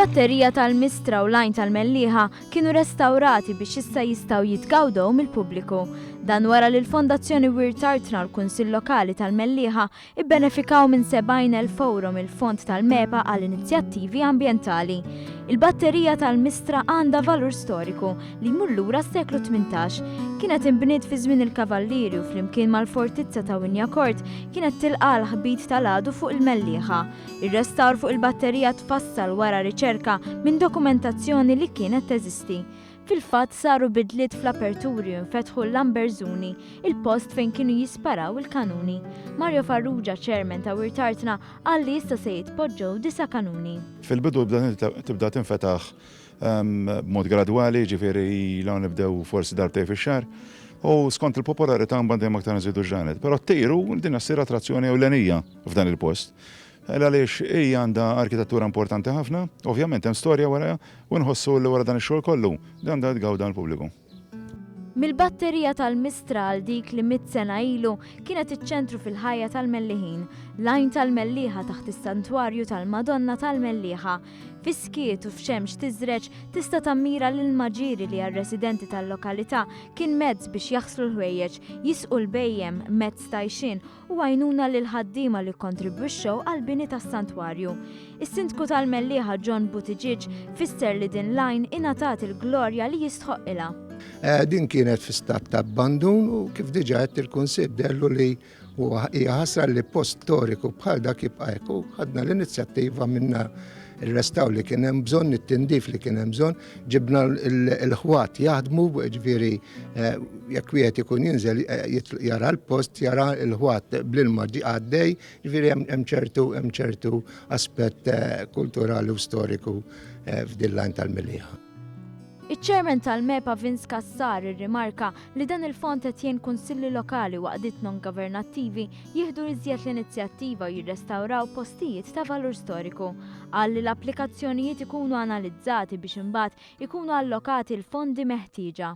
Il-batterija tal-Mistra u lajn tal-Mellieħa kienu restawrati biex issa jistgħu jitgawdew mill-pubbliku. Dan wara li l-Fondazzjoni Wirt Tartna u l-Kunsill Lokali tal-Mellieħa ibbenefikaw minn 70,000 euro mill-Fond tal-MEPA għal inizjattivi ambjentali. Il-batterija tal-Mistra għandha valur storiku li jmur lura s-seklu 18. Kienet inbniet fi żmien il-Kavallieri u flimkien mal-Fortizza ta' Winjakort kienet tilqa' l-ħbit tal-għadu fuq il-Mellieħa. Ir-restawr fuq il-batterija tfassal wara riċerka minn dokumentazzjoni li kienet teżisti. Fil-fatt saru bidliet fl-aperturi u nfetħu l-Lamberżuni, il-post fejn kienu jisparaw il-kanuni. Mario Farrugia, chairman ta' Wirt Tartna, qal li issa se jitpoġġew 9 kanuni. Fil-bidu tibda tinfetaħ b'mod gradwali, ġifieri l nibdew forsi darbtej fix-xahar, u skont il-popolarità mbagħad dejjem aktar nżidu ġranet. Però ttejru din issir attrazzjoni ewlenija f'dan il-post. Għaliex hija għandha arkitettura importanti ħafna, ovvjament hemm storja wara u nħossu li wara dan ix-xogħol kollu dan da tgawda l-pubbliku. Mill-batterija tal-Mistra għal dik li 100 sena ilu kienet iċ-ċentru fil-ħajja tal-Mellieħin, lajn tal-Mellieħa taħt is-Santwarju tal-Madonna tal-Mellieħa. Fiskiet u f'xemx tiżreġ tista' tammira lil maġieri li għar-residenti tal-lokalità kien mezz biex jaħslu l-ħwejjeġ, jisqu l-bejjem mezz tajxin u għajnuna lil ħaddiema li kontribwixxew għall-bini tas-santwarju. Is-Sindku tal-Mellieħa John Buttigieg fisser li din lajn ingħatat il-glorja li jistħoqilha. Din kienet fi stat ta' abbandun u kif diġà qed il-konsidderlu li huwa hija ħasra li post storiku bħal dak jibqa' hekk u ħadna l-inizjattiva minna il-restaw li kien hemm bżonn, it-tindif li kien hemm bżonn, ġibna l-ħwat jaħdmu, ġifieri jekk wieħed ikun jinżel jara l-post, jara l-ħwat bl-ilma għaddej, ġifieri hemm ċertu aspett kulturali u storiku f'din lajn tal-Mellieħa. Iċ-Chairman tal-MEPA Vince Cassar irrimarka li dan il-fond qed jgħin kunsilli lokali waqdiet non-governattivi jieħdu iżjed l-inizjattiva u jirrestawraw postijiet ta' valur storiku. Qal li l-applikazzjonijiet ikunu analizzati biex imbagħad ikunu allokati l-fondi meħtieġa.